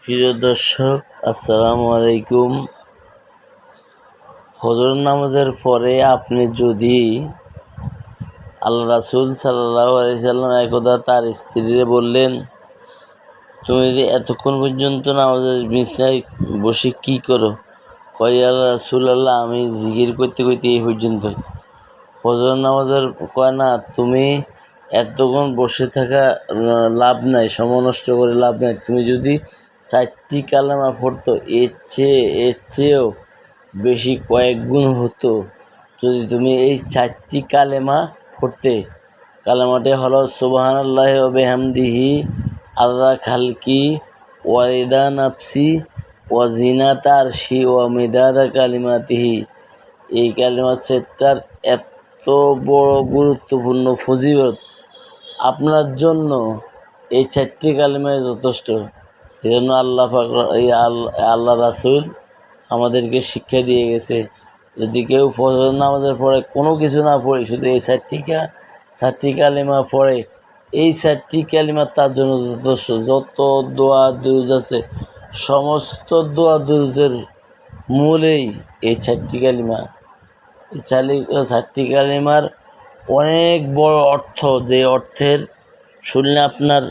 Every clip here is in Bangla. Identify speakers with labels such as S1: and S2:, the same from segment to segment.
S1: প্রিয় দর্শক, আসসালামু আলাইকুম। ফজর নামাজের পরে আপনি যদি আল্লাহ রাসূল সাল্লাল্লাহু আলাইহি সাল্লাম একদা তার স্ত্রীরে বললেন, তুমি যদি এতক্ষণ পর্যন্ত নামাজের বিছানায় বসে কি করো? কয়, আল্লাহ রাসূলুল্লাহ, আমি জিকির করতে করতে এই পর্যন্ত। ফজর নামাজের কয় না, তুমি এতক্ষণ বসে থাকা লাভ নাই, সময় নষ্ট করে লাভ নাই। তুমি যদি 4টি কালেমা পড়তো, এর চেয়েও বেশি কয়েক গুণ হতো যদি তুমি এই 4টি কালেমা পড়তে। কালেমাটি হলো সুবহানাল্লাহি ওয়া বিহামদিহি আদা খালকি ওয়া রিদা নাফসি ওয়া জিনাতা আরশি ওয়া মিদাদা কালিমাতিহি। এই কালেমা সেটটার এত বড় গুরুত্বপূর্ণ ফজিলত আপনার জন্য এই 4টি কালেমায় যথেষ্ট। এই জন্য আল্লাহ রাসূল আমাদেরকে শিক্ষা দিয়ে গেছে, যদি কেউ ফজর নামাজের পরে কোনো কিছু না পড়ে, শুধু এই 4টি কালেমা পড়ে, এই 4টি কালেমা তার জন্য যথেষ্ট। যত দোয়া দুরূদ আছে, সমস্ত দোয়া দুরূদের মূলেই এই 4টি কালেমা। এই 4টি কালেমার অনেক বড় অর্থ, যে অর্থের শুনলে আপনার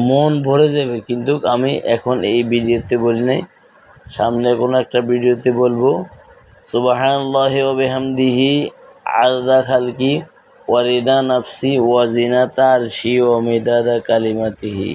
S1: মন ভরে যাবে। কিন্তু আমি এখন এই ভিডিওতে বলি নাই, সামনে কোনো একটা ভিডিওতে বলবো। সুবহানাল্লাহি ওয়া বিহামদিহি আদা খালকি ওয়া রিদা নাফসি ওয়া জিনাতা আরশি ওয়া মিদাদা কালিমাতিহি।